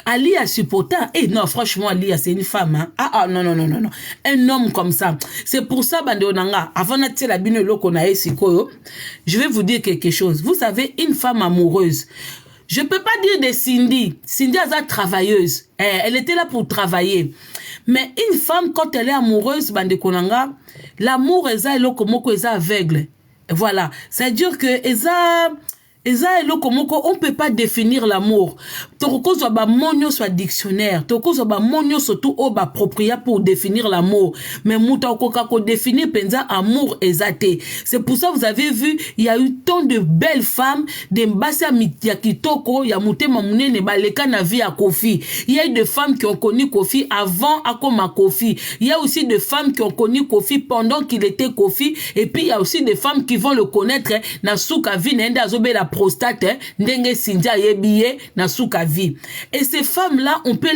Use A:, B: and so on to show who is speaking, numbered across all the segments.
A: Alia supportant. Eh non, franchement, Alia, c'est une femme. Hein? Non, non, non, non, non. Un homme comme ça. C'est pour ça, Bande Onanga, avant de la bine lokonae sikoyo, je vais vous dire quelque chose. Vous savez, une femme amoureuse, je peux pas dire de Cindy. Cindy est une travailleuse. Elle était là pour travailler. Mais une femme, quand elle est amoureuse, Bande Konanga, l'amour est aveugle. Voilà. C'est-à-dire que on peut pas définir l'amour. Toko ba monyo soit dictionnaire, toko ba monyo surtout au ba approprié pour définir l'amour. Mais muta okoka ko définir penza amour exaté. C'est pour ça vous avez vu, il y a eu tant de belles femmes, des mbasa ya kitoko, ya mutema munene baleka na vie à Kofi. Il y a eu des femmes qui ont connu Kofi avant Akoma Kofi. Il y a aussi des femmes qui ont connu Kofi pendant qu'il était Kofi et puis il y a aussi des femmes qui vont le connaître na suka vie nenda zobe la prostate ndenge Sindia yebiye na suka vie. Et ces femmes-là, on peut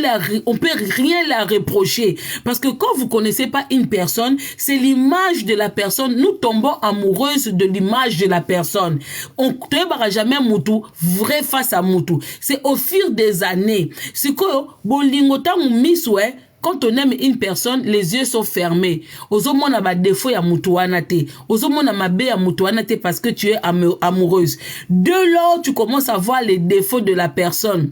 A: rien la reprocher parce que quand vous connaissez pas une personne, c'est l'image de la personne. Nous tombons amoureuses de l'image de la personne. On ne verra jamais Moutou vrai face à Moutou. C'est au fil des années. C'est que bolingota miswe. Quand on aime une personne, les yeux sont fermés. Ozomo na ba défaut ya mutuana te. Ozomo na mabe ya mutuana te parce que tu es amoureuse. De lors, tu commences à voir les défauts de la personne.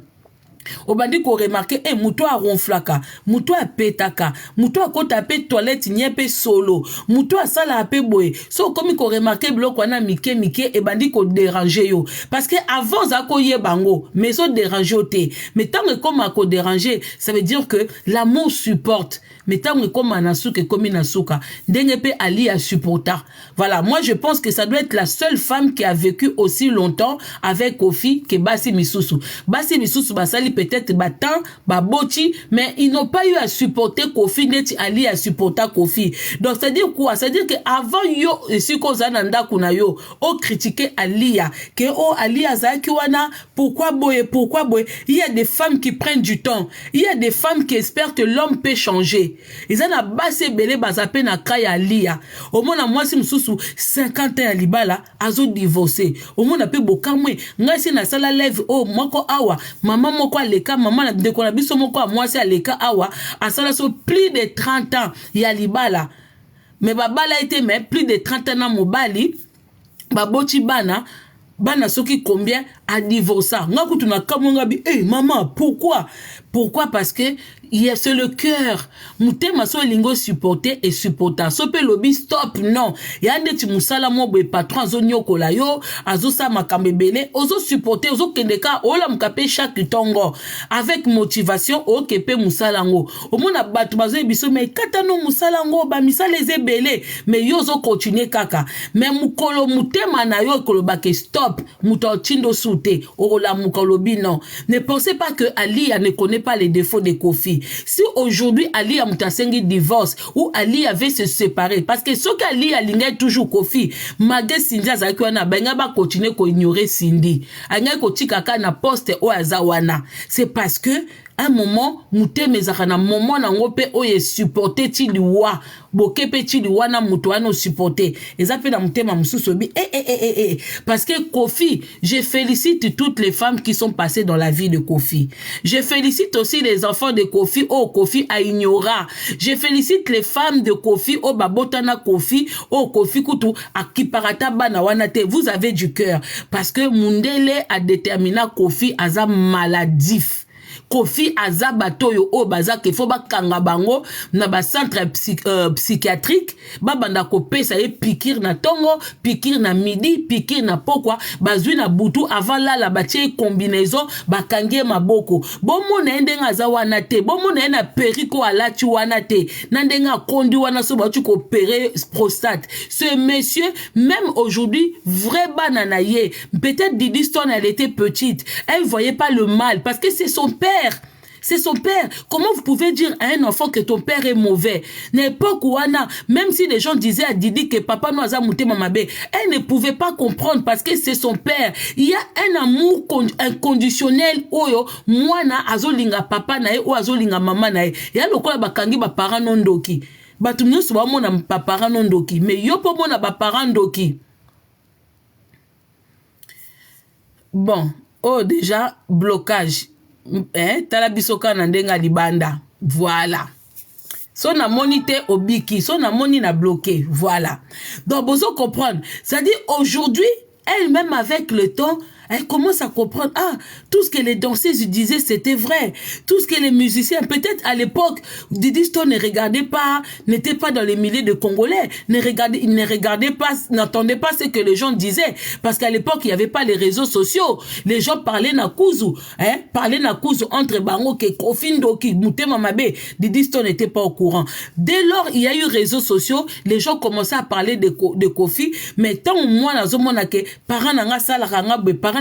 A: Obandi ko remarqué muto a ronflaka, muto a petaka, muto a kota pe toilette nyepe solo, muto a sala a pe boye. So comme ko remarqué blok wana mike et bandi ko déranger yo parce que avant za ko ye bango mais so déranger te. Mais tant que comme ko déranger, ça veut dire que l'amour supporte. Mais tant que comme anasuke comme inasuka, dengepe ali a supporta. Voilà, moi je pense que ça doit être la seule femme qui a vécu aussi longtemps avec Kofi que Basi Misusu. Basi Misusu basali peut-être Batan, Baboti, mais ils n'ont pas eu à supporter Kofi, net Ali à supporter Kofi. Donc, c'est-à-dire quoi? C'est-à-dire qu'avant yo, si Kozananda Kunayo, on critiquait Alia, que oh, Alia Zakiwana, pourquoi boye? Il y a des femmes qui prennent du temps. Il y a des femmes qui espèrent que l'homme peut changer. Ils ont bassé belé bazapé na kaya Alia. Au moins, moi, si m'soussou 50 ans à Libala, azo divorcé. Au moins, on a peu bokamwe. Nga si na sala lève, oh, moko awa, maman moko aleka, maman na dekona biso moko a moi si aleka awa, a sala so plus de 30 ans, ya Libala. Mais babala été mais plus de 30 ans na mobali, baboti bana soki combien a divorcé. Nga kutuna kamonga bi, maman, pourquoi? Pourquoi? Parce que c'est le cœur. Moutema so lingo supporter et supporter. So pe lobby stop non. Yande ti musala mo be patron zo nyokola yo, azo sa makambebele, ozo supporter, ozo kendeka, ola mkape chaque tongo avec motivation o kepe musala ngo. Omona batu bazo biso mais katano musala ngo ba misala ezebele, mais yo zo continuer kaka. Mais mukolo mutema na yo koloba ke stop, muto chindo soute, ola mukolobi non. Ne pensez pas que Ali ne connaît pas les défauts de Kofi. Si aujourd'hui Ali a mutasengi divorce ou Ali avait se séparer parce que ce qu'Ali a lingé toujours Kofi malgré Cindy Azakwana benga ba continuer ko ignorer Cindy anga ko tikaka na poste o azawana c'est parce que un moment muteme zakana moment na ngope oye supporter ti liwa bokepe ti liwa na muto ano supporter ezape na mutema mususobi parce que Kofi, je félicite toutes les femmes qui sont passées dans la vie de Kofi. Je félicite aussi les enfants de Kofi, oh Kofi a ignora. Je félicite les femmes de Kofi, oh babotana Kofi, oh Kofi kutu akiparata bana wanate. Vous avez du cœur parce que Mundele a déterminé Kofi aza maladif. Kofi azabatoyo o bazake fo ba kanga bango na ba centre psychiatrique ba banda ko pesa e pikir na tongo pikir na midi pikir na pokwa bazui na butu avant la batie combinaison ba kange maboko bomo na ndenga za wana te bomo na periko alati wana te na ndenga kondi wana so ba tu ko opérer prostate ce monsieur même aujourd'hui vrai banana ye peut-être Didi Stone elle était petite elle voyait pas le mal parce que c'est son père. C'est son père. Comment vous pouvez dire à un enfant que ton père est mauvais? N'importe quoi, même si les gens disaient à Didi que papa nous a monté mamabé, elle ne pouvait pas comprendre parce que c'est son père. Il y a un amour inconditionnel. Oyo, moi na azolinga papa nae ou azolinga mama nae. Il y a le quoi bakangi ba parents non doki. Batu nyusu ba mona pa parents non doki. Mais yo po mona ba parents doki. Bon, oh déjà blocage. tala bisoka na ndenga libanda. Voilà. Son a monité au biki, son a moni na bloqué. Voilà. Donc, vous comprendre. C'est-à-dire, aujourd'hui, elle-même avec le temps, elle commence à comprendre, ah, tout ce que les danseuses disaient, c'était vrai. Tout ce que les musiciens, peut-être à l'époque, Didi Stone ne regardait pas, n'était pas dans les milliers de Congolais, ne regardait pas, n'entendait pas ce que les gens disaient. Parce qu'à l'époque, il n'y avait pas les réseaux sociaux. Les gens parlaient Nakuzu, parlaient Nakuzu entre Bango, Kofi Ndoki, Mutema Mabe. Didi Stone n'était pas au courant. Dès lors, il y a eu réseaux sociaux, les gens commençaient à parler de Kofi, mais tant au moins, parents n'anga salaranga, parents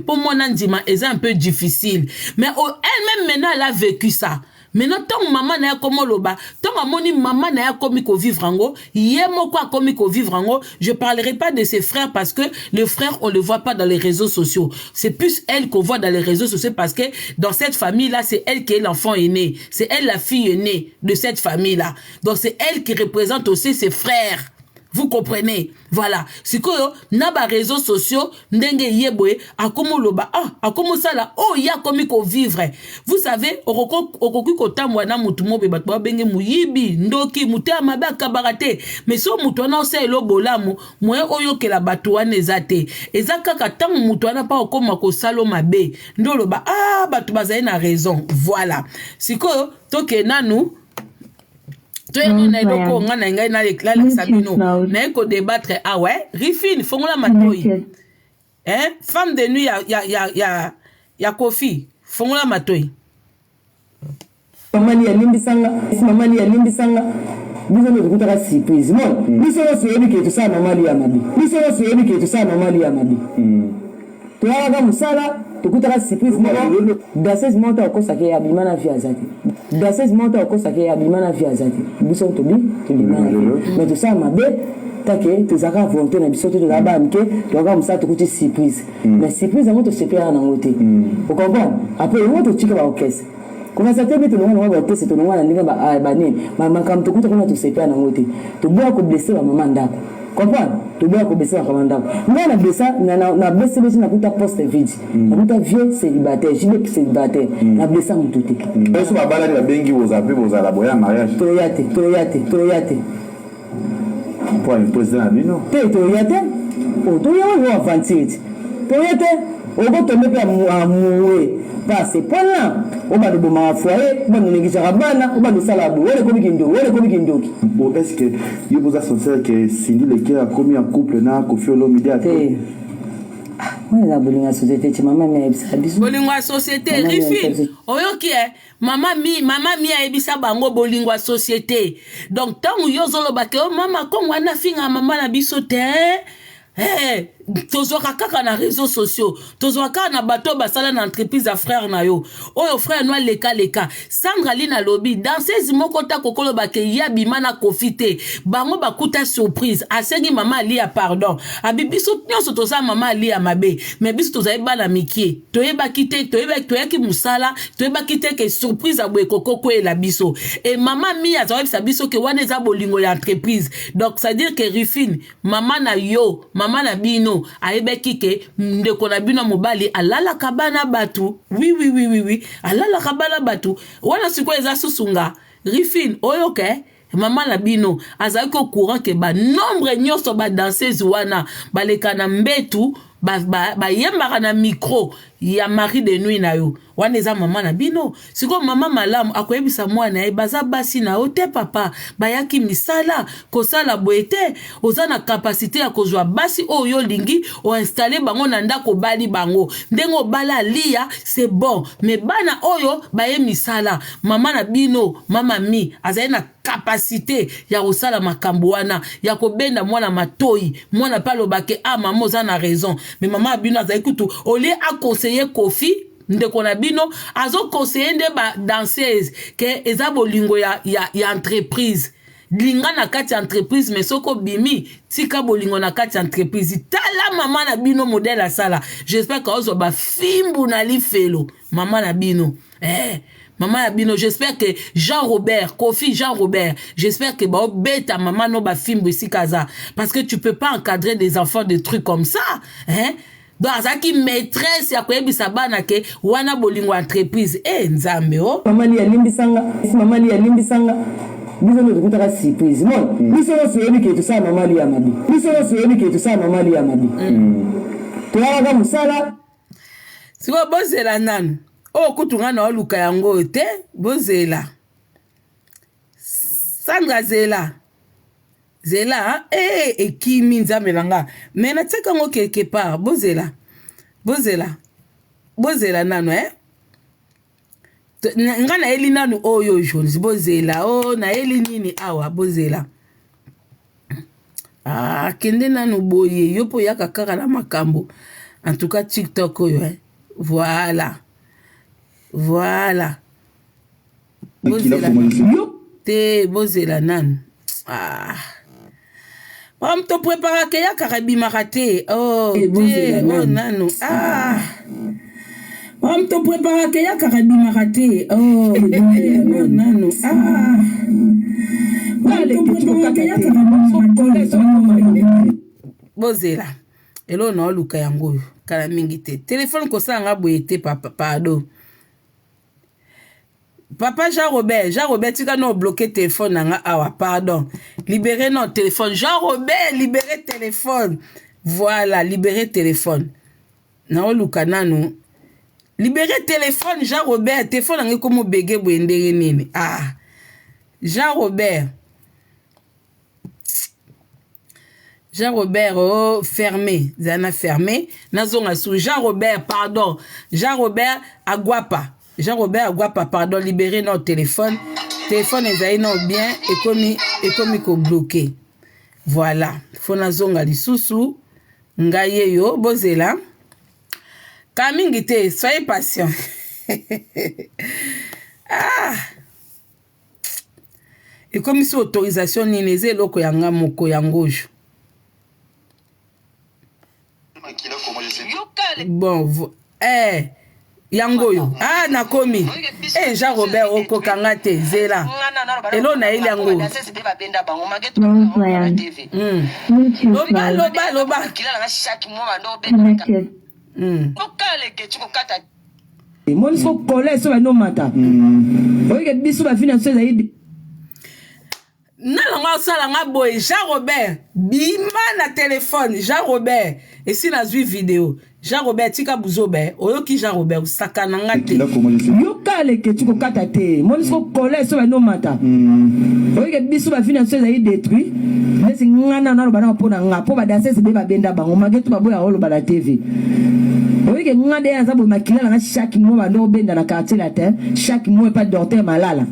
A: pour moi, Nandima, c'est un peu difficile. Mais elle-même, maintenant, elle a vécu ça. Maintenant, tant maman n'a comme loba, tant maman n'a comme qu'on vivre en haut, yémo quoi comme qu'on vivre en haut, je parlerai pas de ses frères parce que les frères, on le voit pas dans les réseaux sociaux. C'est plus elle qu'on voit dans les réseaux sociaux parce que dans cette famille-là, c'est elle qui est l'enfant aîné. C'est elle la fille aînée de cette famille-là. Donc, c'est elle qui représente aussi ses frères. Vous comprenez? Voilà. Si quoi, na ba réseaux sociaux, ndenge yeboé, a como loba, a como ça là, oh, ya comme qu'on vivre. Vous savez, okoku kota mwana mutumo be batwa benge muyibi, ndoki, mutea mabe kabarate. Mais so mutuana ose elo bolamu, mwe oyo ke la batuane ezate. Ezaka katangu mutuana pa okoma ko salo mabe. Ndo loba, batu bazaye na raison. Voilà. Si quoi, toke nanu, na eloko nga na ngai na l'éclat sabino na eko débattre ouais Rifine fongola matoi femme de nuit ya Kofi fongola matoi
B: mamani ya limbisanga biso ndo tukutaka surprise mon biso soyebi ke tusala normali ya mabi biso soyebi ke tusala normali ya mabi toyaka musala tukutaka surprise moko danseuse monta okosake ya bimana via zati danseuse monta okosake ya bimana via zati biso to bimana mais tout ça mabe take tozaka volonté na biso to tozaba mke toyaka musala tukuti surprise mais surprise yango tosepela na ngote vous comprenez après on to tika ba okese kuna sate bitu ngwana wa tese to ngwana ndinga ba nini mama tukuta kuna tosepela na ngote to boa ko blesser ba mama ndako comprendre to boa ko blesser ba mama ndako ngana blessa na blesser biso na kuta poste vide na kuta vieux célibataire jibe célibataire na blessa mututi
C: eso babala ni bengi boza la boya mariage
B: toyate
C: pour le président Abino
B: toyate o toyate o avantage toyate o go tombe pe amuwe parce que là on va de bon foyer on ne néglige bana on va de salabu on est comme kindoki
C: bon est-ce que il vous a senti que Cindy Leké a commis un couple na Kofi Olomide a
B: on a bolinga société ti maman mais biso
A: bolinga société Rifine oyoki maman mi a ebisa bango bolinga société donc tant yo zolo ba ke mama ko wana finga mama na biso te tozwaka kaka na réseaux sociaux tozwaka na bato basala na entreprise à frère na yo oyo frère no leka Sandra Lina lobi danseuse moko ta kokolo ba ke ya bimana Kofite bango bakuta surprise asengi mama ali ya pardon abibiso nyonso toza mama ali ya mabe mais biso tozaye bana mikie toyeba kite toyaki musala toyeba kite ke surprise abwe kokoko e la biso et mama mi azawebisa biso ke wana eza bolingo ya entreprise donc ça veut dire que Rifine mama na yo mama na bino ayebeki ke ndeko na bino mobali alala kabana batu oui alala kabana batu wana siko eza susunga Rifine oyoke mama na bino azali ko courant ke ba nombre nyonso ba danseuse wana baleka na mbetu ba yembaka na micro ya mari de nuit na yo wana eza mama na bino siko mama malamu akoyebisa mwana ye baza basi na yo te papa bayaki misala kosala boete oza na kapasité ya kozwa basi oyo lingi oinstalle bango na ndako bali bango ndengo bala lia c'est bon mais bana oyo baye misala mama na bino mama mi azali na capacité ya kosala makambo wana ya kobenda mwana matoi mwana palo bake mama oza na raison mais mama bino azali kutu ole a conseiller Kofi ndeko na bino azo conseiller nde ba danseuse ke eza bolingo ya entreprise linga na kati entreprise mais soko bimi tika bolingo na kati entreprise tala mama na bino modèle asala j'espère que ozo ba fimbu na lifelo mama na bino Maman Abino, j'espère que Jean-Robert, Kofi Jean-Robert, j'espère que bah bête maman no ba film ici kaza parce que tu peux pas encadrer des enfants de trucs comme ça, hein? donc azaki maîtresse ya koyebisa bana ke wana bolingo entreprise nzambe o
B: mamali yalimbisanga biso ndo tukutaka surprise mon biso oso yebi ke tusala mamali ya mabi toyaka musala
A: siko bozela nanu o kutunga na oluka yango te bozela Sandra zela ekimi nzambe nanga mais natika ngo quelque part bozela nanu nga na eli nanu oyo jones bozela na eli nini awa bozela kende nanu boye yo po yaka kaka na makambo en tout cas TikTok oyo voilà bozela te bozela nanu to prépara ke yaka kabimaka te nanu to prépara ke yaka kabimaka te nanu bozela elo na oluka yango oyo kala mingi te telefone kosala nga boye te pardon Papa Jean Robert, tika no bloqué téléphone nanga awa, pardon. Libérez notre téléphone. Jean Robert, libérez téléphone. Voilà, libérez téléphone. Na oluka nanu. Libérez téléphone Jean Robert, téléphone nanga komo bege boendere nini. Jean Robert, fermé. Zana fermé. Nazonga sou Jean Robert, pardon. Jean Robert Aguapa. Jean-Robert Aguapa, pardon, libérer notre téléphone. Téléphone est non bien et comme ko bloqué. Voilà. Fona zonga lisusu. Ngaye yo, bozela. Kamingite, soyez patient. Et comme ici autorisation nineze loko yanga moko yangojo. Bon, yangoyo nakomi Jean Robert okokanga te zela elo na ile yango loba
B: mon so kole so no mata oye biso ba finance zaidi
A: nalanga osala nga boye Jean Robert bima na téléphone Jean Robert esi nazwi vidéo Jean Robert tika buzobe oyoki Jean Robert usakana ngate
B: yokale ke tuko kata te monisko kole so no mata oye biso ba finance zaidi détruit mais ngana na bana pona nga po ba danser se be ba benda bango magetu ba boya holo bala TV oye ngade ya zabo makila na chaque mois ba no benda na quartier la terre chaque mois pas docteur malala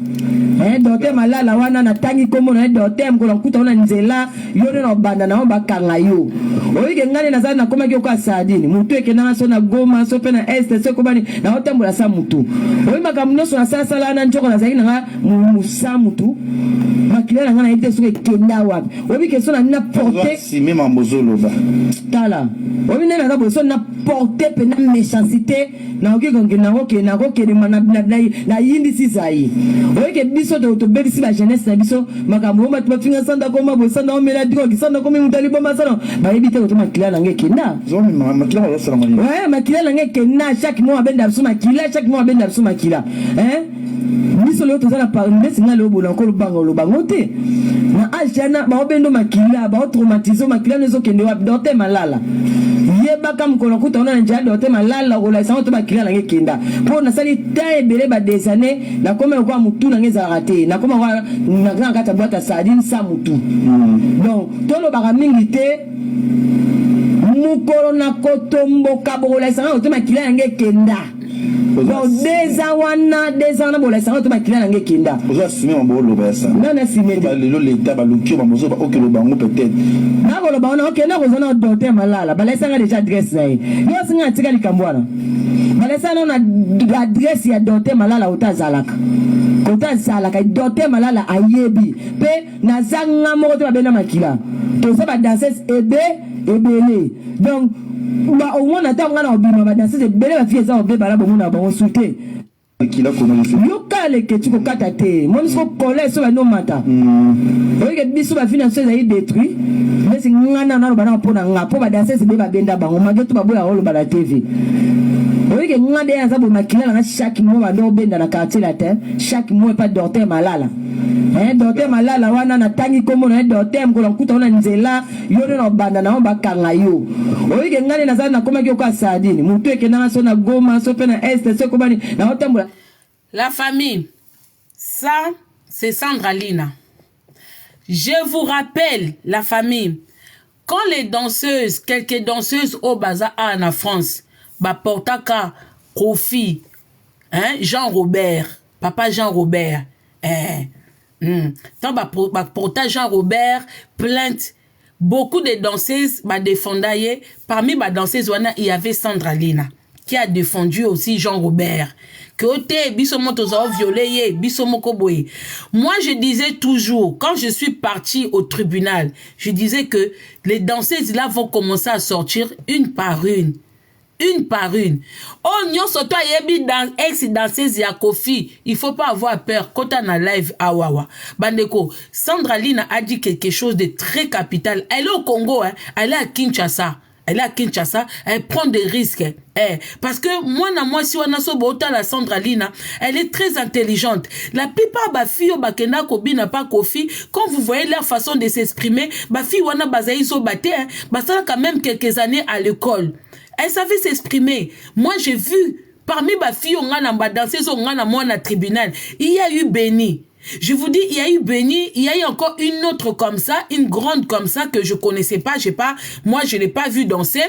B: docteur malala wana na tangi komo na docteur mkola kuta ona nzela yone na banda na ba kanga yo oye ngane na zana koma ki kwa sadini mutu ekena so na Goma so pe na este so kobani na otambola sa mutu oye makamno so na sala na njoko na zaki na musa mutu makila na ite so ekenda wapi oye ke so na porter
C: si même en bozolo ba
B: tala oye na za so na porter pe na méchanceté na okigonge na oke na oke na yindi sizai oye ke biso to bebisi ba jeunesse na biso makambo ma to finga sanda koma bo sanda o mela diko kisanda komi mutali bomba sana ba ebite ko to makila na ngekenda
C: zone makila wa sala ngani
B: makila na ngekenda chaque mois benda biso makila chaque mois benda biso makila biso leo tozala par ndesi nga leo bona ko lubango te na ajana ba obendo makila ba traumatiser makila nezo kende wa dote malala yebaka mkono kuta ona njia dote malala ola sango to makila na ngekenda po na sali taye bele ba des années na koma kwa mutu na ngeza raté na koma kwa na grand kata boîte sardine sa mutu donc tolo ba mingi te mukolo na kotombo kabola sango to makila na ngekenda bon des ans na bola sango to makila na ngekenda
C: oza sime mbolo ba sa
B: na sime
C: ba lelo l'état ba lukio ba mozo ba okelo bango peut-être
B: na ko ba na okenda ko zona docteur malala ba laissanga déjà adresse nae yo singa tika likambwana ba laissanga na adresse ya docteur malala utazalaka docteur malala ayebi pe na zanga moko to ba bena makila to sa ba danseuse ebele donc ba au moins na tanga na obima ba danseuse ebele ba fille za obé bala bongo na bango souté
C: Qu'il a commencé.
B: Yoka que tu peux katater. Mon so collègue sur la no mata. Oye que biso ba finance ezali détruit. Mais c'est ngana na bana pona ngapo ba danser se ba benda bango mageto ba boya holo ba la TV. Oye que ngade ya zabo makila na chaque mois ba do benda na quartier la terre. Chaque mois pas docteur malala. Docteur malala wana na tangi komo na docteur mko nkuta ona nzela yono na banda na ba kanga yo. Oye que ngane na zana koma ki ko sadini. Mutu eke na so na Goma so pe na est so ko bani na otambola.
A: La famille, ça, c'est Sandra Lina. Je vous rappelle, la famille, quand les danseuses, quelques danseuses au bazar en France, Portaka, Kofi, Jean-Robert, papa Jean-Robert, Porta Jean-Robert, plainte, beaucoup de danseuses, défendaient, parmi les danseuses, il y avait Sandra Lina, qui a défendu aussi Jean-Robert. Moi, je disais toujours, quand je suis partie au tribunal, je disais que les danseuses là vont commencer à sortir une par une. Une par une. Oh, nyon soto yebi dans ex-danseuse ya Kofi. Il faut pas avoir peur. Quand on a live, awawa. Bandeko, Sandra Lina a dit quelque chose de très capital. Elle est au Congo, hein. Elle est à Kinshasa. Elle est à Kinshasa, elle prend des risques. Parce que moi, si on a so bota la Sandra Lina, elle est très intelligente. La plupart ba filles bakena kobi n'a pas Kofi, quand vous voyez leur façon de s'exprimer, ba fille wana bazaï so baté, ça a quand même quelques années à l'école. Elle savait s'exprimer. Moi, j'ai vu parmi ba filles on a dansé on a moi na tribunal, il y a eu Béni. Je vous dis, il y a eu Béni, il y a eu encore une autre comme ça, une grande comme ça que je connaissais pas, moi je l'ai pas vu danser,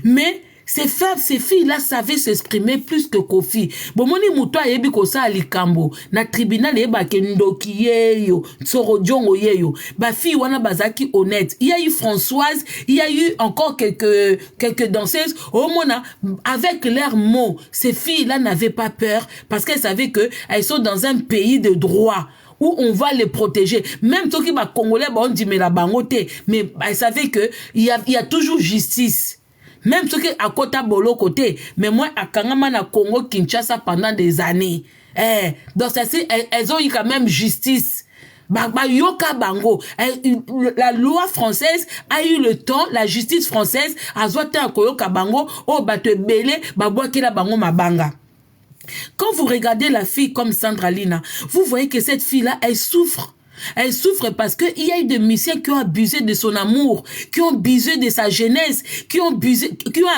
A: mais ces filles-là savaient s'exprimer plus que Kofi. Bon, moni muto yebi kosa alikambo, na tribunal yeba kendoki yeyo, sorojongo yeyo, ba fille wana bazaki honnête. Il y a eu Françoise, il y a eu encore quelques danseuses, au mona, avec leurs mots, ces filles-là n'avaient pas peur, parce qu'elles savaient que elles sont dans un pays de droit, où on va les protéger. Même ceux qui va congolais, on dit mais la bangote, mais elles savaient que il y a toujours justice. Même ceux qui à Kota Bolo côté, mais moi à Kangama na Congo Kinshasa pendant des années. Donc ça c'est elles ont eu quand même justice. Yoka bango. La loi française a eu le temps, la justice française a zoté à Koyoka bango, oh bate belé, babouaki la bango mabanga. Quand vous regardez la fille comme Sandra Lina, vous voyez que cette fille-là, elle souffre. Elle souffre parce qu'il y a eu des musiciens qui ont abusé de son amour, qui ont abusé de sa jeunesse, qui ont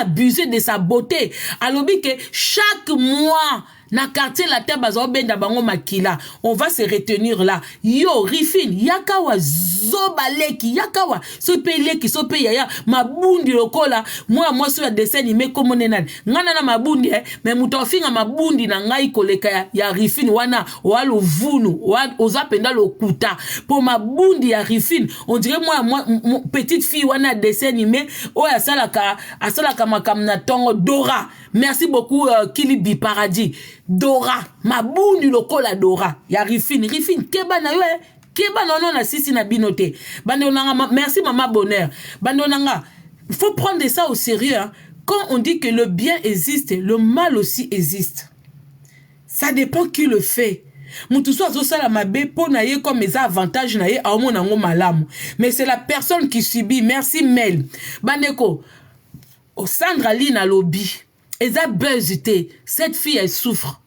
A: abusé de sa beauté. Alors que chaque mois, na quartier la terre bazo benda bango makila, on va se retenir là. Yo rifin yakawa zobaleki yakawa sopeleki sopeyaya mabundi lokola moi sur la dessin animé comme nenad ngana na mabundi mais mutofinga mabundi na ngai koleka ya rifin wana walo vunu oza penda lokuta pour mabundi ya rifin on dirait moi petite fille wana dessin animé o asalaka makamna tongo Dora. Merci beaucoup Kilibi Paradis. Dora, mabundi lokola Dora. Ya Rifin keba na yo keba non na sisi na binote. Bande onanga merci maman bonheur. Bande onanga, faut prendre ça au sérieux hein. Quand on dit que le bien existe, le mal aussi existe. Ça dépend qui le fait. Mutuso azosala mabe po na ye comme mes avantages na ye a monango malamu. Mais c'est la personne qui subit. Merci Mel. Bandeko, Sandra Lina lobby. Et ça buzzité. Cette fille, elle souffre.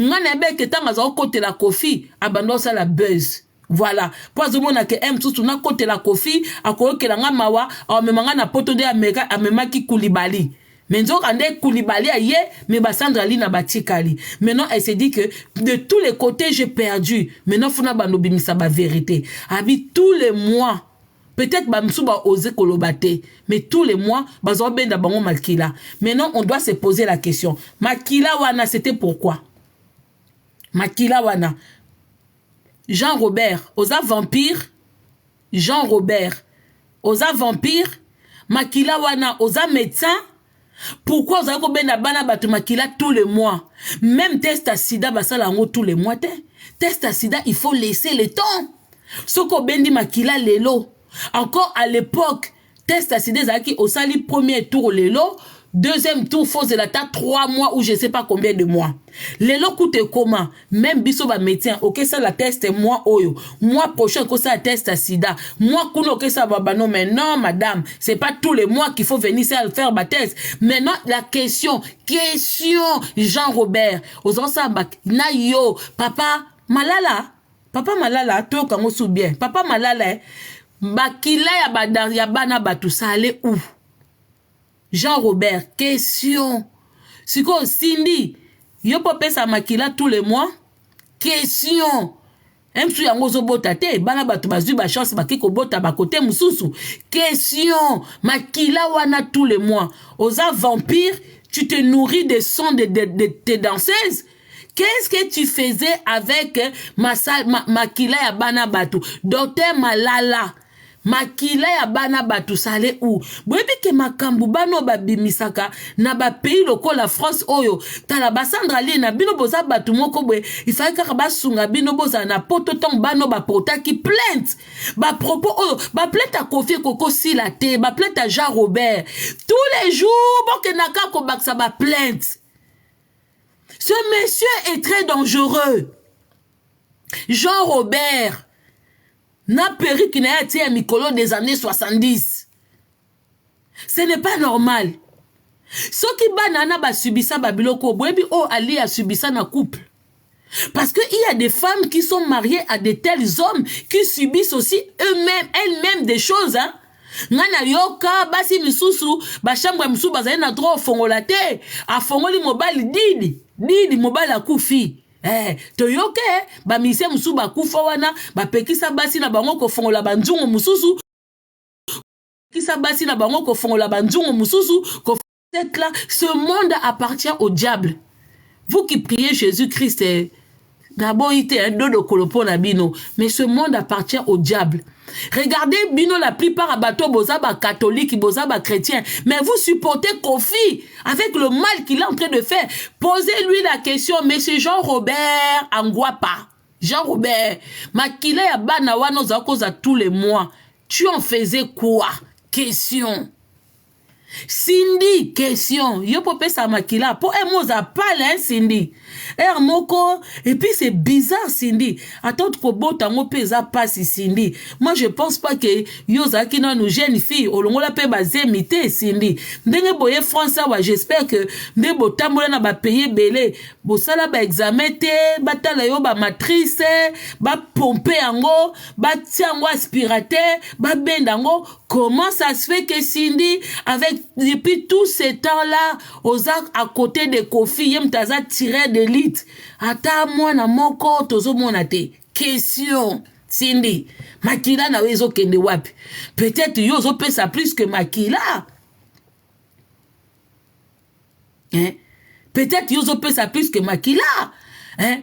A: Ngana beke tanga za côté la Kofi, abandon ça la buzz. Voilà. Pour ce moment que aime tout na côté la Kofi, akolo ke la ngamawa, a memanga na poto de Amerika, a memaki Koulibaly. Mais nzo kande Koulibaly aye, mais ba Sandra Lina batikali. Maintenant, elle s'est dit que de tous les côtés, j'ai perdu. Maintenant, funa banobimisa ba vérité. Abi tous les mois. Peut-être Bamsouba osé kolobate, mais tous les mois, bazo benda bango makila. Maintenant, on doit se poser la question. Makila wana, c'était pourquoi? Makila wana. Jean-Robert, osa vampire. Jean-Robert, osa vampire. Makila wana, osa médecin. Pourquoi osa ko benda bana batu makila tous les mois? Même test à sida basala ngo tous les mois. Test à sida, il faut laisser le temps. Soko bendi makila lelo. Encore à l'époque, test à sida zaki au sali premier tour lelo, Deuxième tour, faux zélata, 3 mois ou je sais pas combien de mois. Les lots coûtent comment? Même biso ba médecin, ok, ça la teste moi oyo. Mois prochain, que ça teste à sida. Moi, kuno, ok, ça va, non, mais non, madame, c'est pas tous les mois qu'il faut venir faire ma test. Maintenant, la question, Jean-Robert, aux ensembles, na yo, papa Malala, toi, quand on sou bien, papa Malala, bakila ya bana batu, ça allait où? Jean-Robert, question. Si ko Cindy, yo popé sa makila tous les mois? Question. M'sou yango zo bota te, bana batu bazu ba chance bakiko bota ba côté mususu. Question. Makila wana tous les mois. Oza vampire, tu te nourris des sons de tes danseuses? Qu'est-ce que tu faisais avec makila ya bana batu? Docteur Malala. Makila ya bana batu sale ou boyebi ke makambu bano babimisaka na ba pays loko la France oyo tala basandra li na bino boza batu moko bwe ifai kaka basunga bino boza na poto tong bano ba protaki plainte ba propos oyo ba plainte a Kofi Koko Sila te ba plainte a Jean-Robert tous les jours boke naka ko baksa ba plainte. Ce monsieur est très dangereux. Jean-Robert na perruque na été à Mikolo des années 70. Ce n'est pas normal. Ce qui banana ba subissa ba biloko bwebi o ali a subissa na couple. Parce que il y a des femmes qui sont mariées à de tels hommes qui subissent aussi elles-mêmes des choses, hein. Ngana yoka basi misusu ba chambre misusu bazali na droit fongola te a fongoli mobile didi mobile akufi. Toyoke ba mise musu ba kufa wana ba pekisa basi na bango ko fongola banzungu mususu kisa basi na bango ko fongola banzungu mususu ko là ce monde appartient au diable. Vous qui priez Jésus-Christ d'abord il était un dodo kolopo na bino mais ce monde appartient au diable. Regardez bino la plupart à bateau boza ba catholique boza ba chrétien mais vous supportez Kofi avec le mal qu'il est en train de faire. Posez-lui la question monsieur Jean-Robert Angwapa. Jean-Robert makila ya bana wana za koza tous les mois. Tu en faisais quoi? Question. Cindy, question. Yo popé sa makila. Po emoza pale, hein, Cindy. Moko. Et puis c'est bizarre, Cindy. Attends, kobo tango pesa passe, Cindy. Moi, je pense pas que yoza qui n'a nous jeune fille. Olongo la pe bazé mité, Cindy. Ndenge boye français, wa, j'espère que ndebo tambola na ba payer belé. Bo sala ba examen te, ba tala yo ba matrice, ba pompe yango, ba tiango aspirateur, ba bendango. Comment ça se fait que Cindy, avec depuis tout ce temps-là, aux à côté de Kofi, yem taza tiré d'élite. Ata moi na moko tozo monate. Question. Cindy, Makila na wezo kende wapi. Peut-être yozo pesa plus que Makila. Hein? Peut-être yozo pesa plus que Makila. Hein?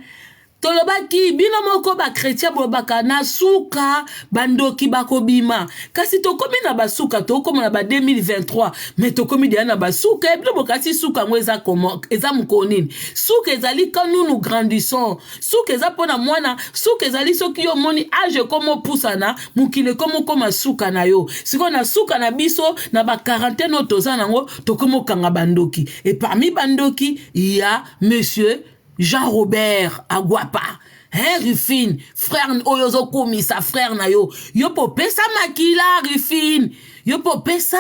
A: Tolobaki bino moko ba chrétien bolobaka na suka bandoki bakobima kasi tokomi na basuka tokomi na ba 2023 mais tokomi dia na basuka ebilo bokasi suka ngweza komo eza mukonini suka ezali quand nous grandissons suka eza pona mwana suka ezali soki yo moni age komo pusana mukile komo koma suka na yo siko na suka na biso na ba quarantaine otoza nango tokomo kanga bandoki et parmi bandoki il y a monsieur Jean-Robert Angwapa. Hein, Rufine, frère Oyozo Komi, sa frère na yo. Yo popé sa makila, Rufine. Yo popé ça.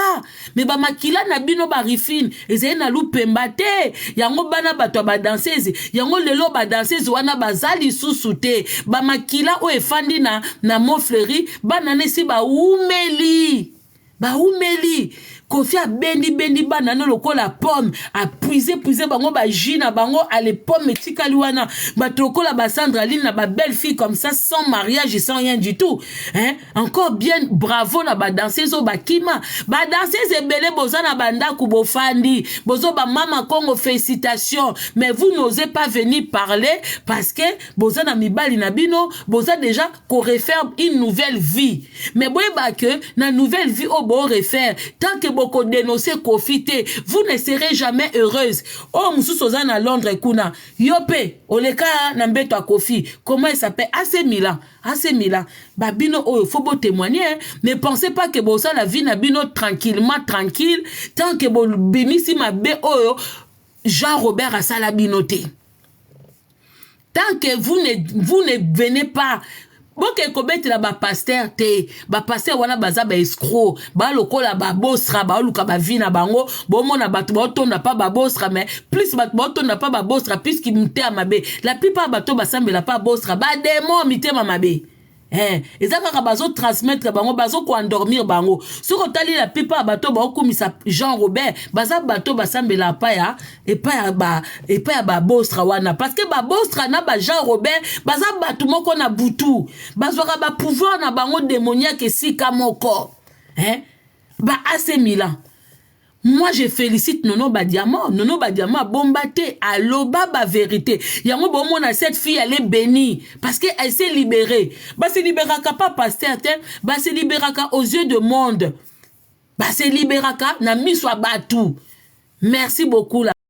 A: Mais ba makila na bino ba Rufine. Eze na lu pembate. Yango bana bato ba danseuse. Yango lelo ba danseuse wana bazali susute. Ba makila o efandi na Montfleury. Bana nesi ba umeli. Ba umeli. Kofi a bendi banana lokola pomme a puiser bango ba jina bango a les pommes tikali wana ba tokola ba Sandraline na ba belle fille comme ça sans mariage et sans rien du tout hein encore bien bravo na ba danseuse o ba kima ba danseuse ebele boza na banda ku bofandi bozo ba mama Congo félicitations mais vous n'osez pas venir parler parce que boza na mibali na bino boza déjà ko refaire une nouvelle vie mais boye ba que na nouvelle vie o bo refaire tant que boko dénoncer Kofite, vous ne serez jamais heureuse. Oh, Moussou à Londres, kuna. Yope, oleka nambeto a Kofi. Comment il s'appelle? AC Milan. AC Milan. Babino, oh, il faut beau témoigner. Hein. Ne pensez pas que bon ça la vie n'a bino tranquillement, tranquille. Tant que bon bimisi ma bé, oh, Jean-Robert a ça la binoté. Tant que vous ne venez pas. Boke kobete la ba pasteur te ba pasteur wana baza ba escroc ba lokola ba bosra ba luka ba vina bango bo mona batu ba tonda pas ba bosra mais plus batu ba tonda pas ba bosra puisqu'il mute à mabe la plupart bato ba sambela pas bosra ba démon mite mabe et ça va bazo transmettre bango bazo ko endormir bango soko tali la plupart bato ba okumisa Jean Robert baza bato ba sambela pa ya et pas ba bosra wana parce que ba bosra na ba Jean Robert baza bato moko na butu bazo ba pouvoir na bango démoniaque sika moko ba AC Milan. Moi, je félicite Nono Badiama. Nono Badiama a bombaté à l'oba ba vérité. Yango bon a cette fille, elle est bénie. Parce qu'elle s'est libérée. Bah, c'est libéraka pas pasteur, bah, c'est libéraka aux yeux du monde. Bah, c'est libéraka, n'a mis soit batou. Merci beaucoup.